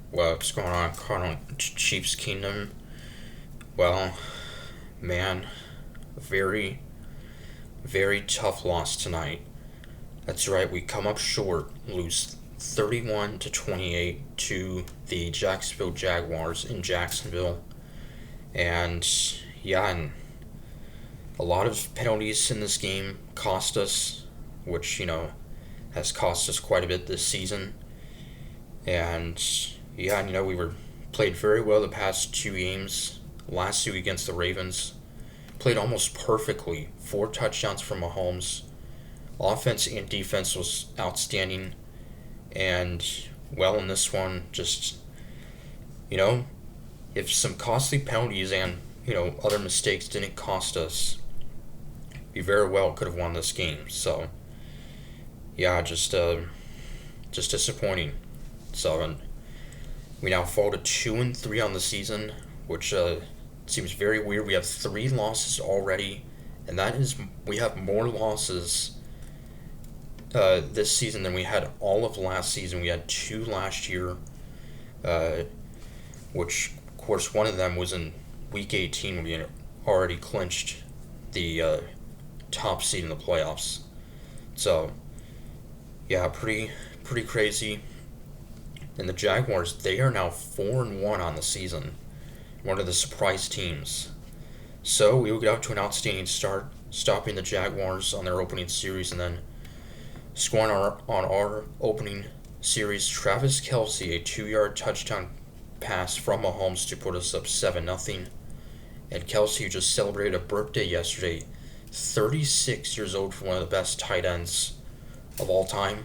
What's going on, Cardinal Chiefs Kingdom? Well, man, very, very tough loss tonight. That's right, we come up short, lose 31 to 28 to the Jacksonville Jaguars in Jacksonville. And and a lot of penalties in this game cost us, which, has cost us quite a bit this season. And we were played very well the past two games. Last week against the Ravens, played almost perfectly. Four touchdowns from Mahomes. Offense and defense was outstanding. And, well, in this one, just, you know, if some costly penalties and, other mistakes didn't cost us, we very well could have won this game. So, just disappointing. So, and we now fall to 2-3 on the season, which seems very weird. We have three losses already, and that is we have more losses this season than we had all of last season. We had two last year, uh, which of course one of them was in week 18 when we had already clinched the top seed in the playoffs. So pretty crazy. And the Jaguars, they are now 4-1 on the season, one of the surprise teams. So we will get out to an outstanding start, stopping the Jaguars on their opening series, and then scoring on our opening series. Travis Kelce, a 2-yard touchdown pass from Mahomes to put us up 7-0. And Kelce, who just celebrated a birthday yesterday, 36 years old, for one of the best tight ends of all time.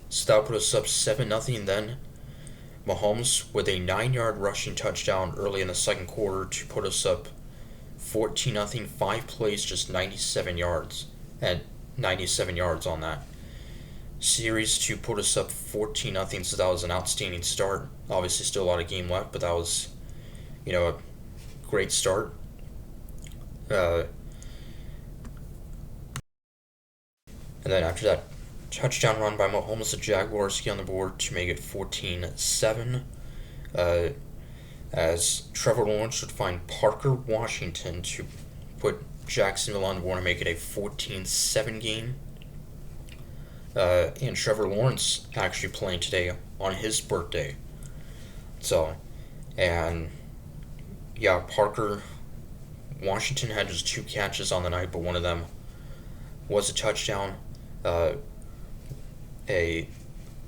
So that put us up 7-0. Then Mahomes with a 9-yard rushing touchdown early in the second quarter to put us up 14-0. 5 plays, just 97 yards. And 97 yards on that series to put us up 14-0. So that was an outstanding start. Obviously, still a lot of game left, but that was, a great start. Uh, and then after that touchdown run by Mahomes, the Jaguars get on the board to make it 14-7. As Trevor Lawrence would find Parker Washington to put Jacksonville on the board and make it a 14-7 game. And Trevor Lawrence actually playing today on his birthday. So, and Parker Washington had just 2 catches on the night, but one of them was a touchdown. A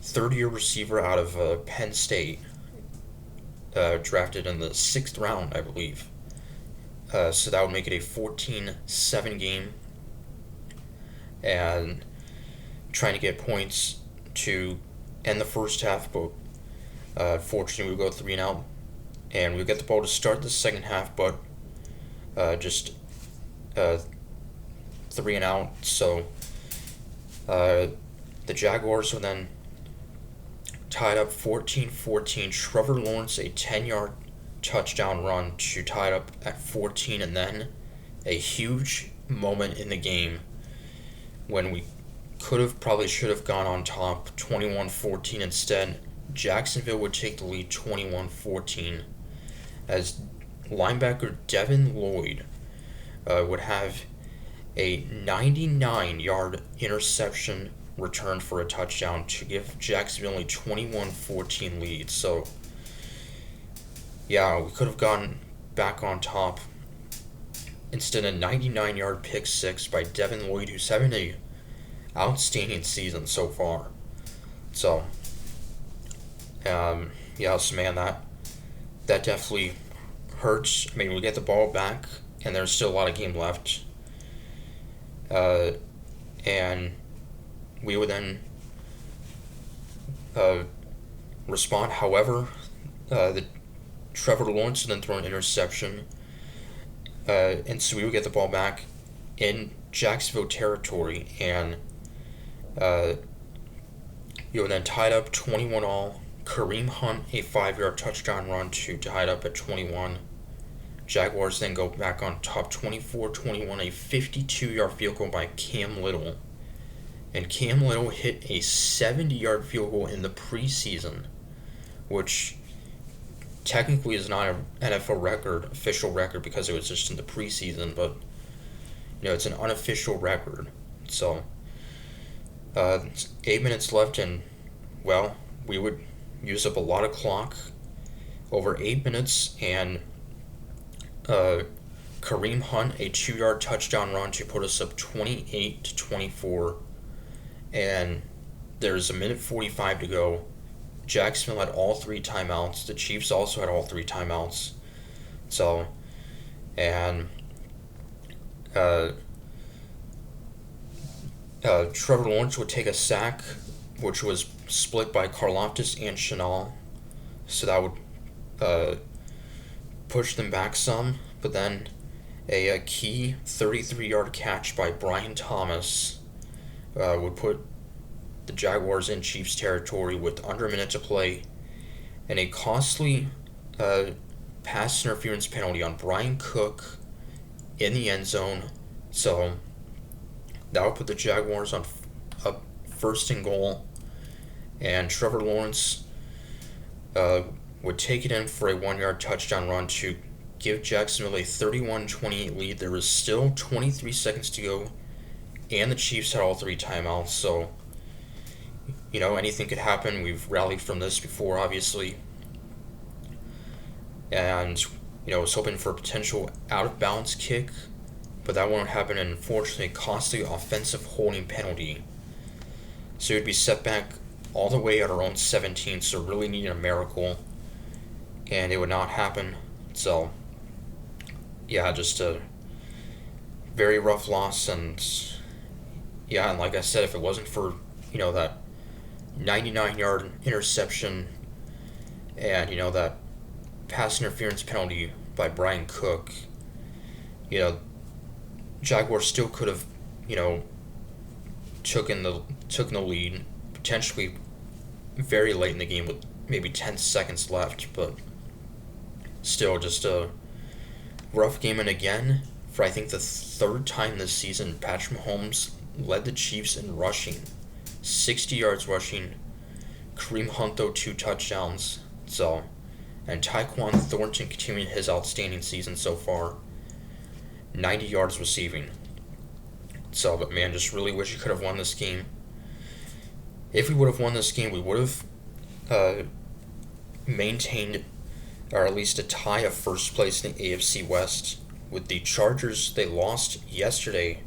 third-year receiver out of Penn State, drafted in the 6th round, I believe. So that would make it a 14-7 game. And trying to get points to end the first half, but fortunately we go 3-0. And we get the ball to start the second half, but just 3-out. So the Jaguars were then tied up 14-14. Trevor Lawrence, a 10-yard touchdown run to tie it up at 14, and then a huge moment in the game when we should have gone on top 21-14. Instead, Jacksonville would take the lead 21-14 as linebacker Devin Lloyd would have a 99-yard interception returned for a touchdown to give Jacksonville a 21-14 lead. So, we could have gone back on top. Instead, a 99-yard pick six by Devin Lloyd, who's having a outstanding season so far. So, man, that definitely hurts. I mean, we get the ball back, and there's still a lot of game left. And we would then respond. However, the Trevor Lawrence would then throw an interception, and so we would get the ball back in Jacksonville territory, and you would then tie it up 21-all. Kareem Hunt, a 5-yard touchdown run to tie it up at 21. Jaguars then go back on top 24-21, a 52-yard field goal by Cam Little. And Cam Little hit a 70-yard field goal in the preseason which technically is not an NFL record, official record, because it was just in the preseason, but it's an unofficial record. So, 8 minutes left, and well, we would use up a lot of clock over 8 minutes, and Kareem Hunt a 2-yard touchdown run to put us up 28-24, and there's a minute 45 to go. Jacksonville had all three timeouts. The Chiefs also had all three timeouts. So, and Trevor Lawrence would take a sack, which was split by Karlaftis and Chanel. So that would push them back some. But then a key 33-yard catch by Brian Thomas would put the Jaguars in Chiefs territory with under a minute to play, and a costly pass interference penalty on Brian Cook in the end zone. So that would put the Jaguars on up first and goal, and Trevor Lawrence would take it in for a 1-yard touchdown run to give Jacksonville a 31-28 lead. There was still 23 seconds to go, and the Chiefs had all three timeouts, so anything could happen. We've rallied from this before, obviously. And, was hoping for a potential out-of-bounds kick, but that won't happen, and unfortunately, a costly offensive holding penalty. So we'd be set back all the way at our own 17, so really needing a miracle, and it would not happen. So, yeah, just a very rough loss, and like I said, if it wasn't for, that 99-yard interception and, that pass interference penalty by Brian Cook, Jaguars still could have, taken the lead, potentially very late in the game with maybe 10 seconds left, but still just a rough game. And again, for I think the third time this season, Patrick Mahomes led the Chiefs in rushing. 60 yards rushing. Kareem Hunt, though, 2 touchdowns. So, and Tyquan Thornton continuing his outstanding season so far. 90 yards receiving. So, but man, just really wish you could have won this game. If we would have won this game, we would have maintained, or at least a tie of first place in the AFC West. With the Chargers, they lost yesterday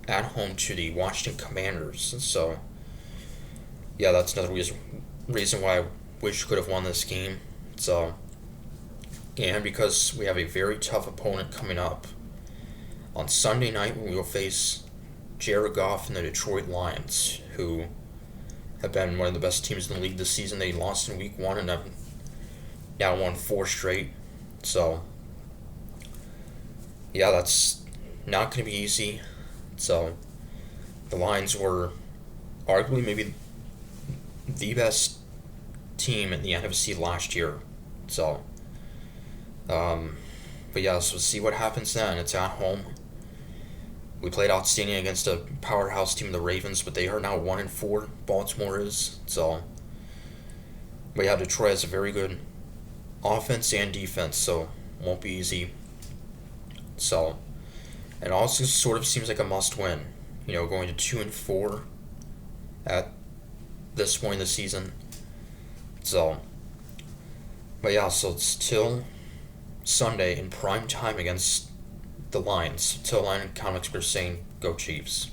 at home to the Washington Commanders. So, yeah, that's another reason why I wish we could have won this game. So, and because we have a very tough opponent coming up on Sunday night, we will face Jared Goff and the Detroit Lions, who have been one of the best teams in the league this season. They lost in week 1 and have now won 4 straight. So, yeah, that's not going to be easy. So, the Lions were arguably maybe the best team in the NFC last year. So, but yeah, so we'll see what happens then. It's at home. We played outstanding against a powerhouse team, the Ravens, but they are now 1-4. Baltimore is. So, but yeah, Detroit has a very good offense and defense, so won't be easy. So, it also sort of seems like a must-win. Going to 2-4 at this point in the season. So, but yeah, so it's till Sunday in prime time against the Lions. Till Lion Comics are saying, go Chiefs.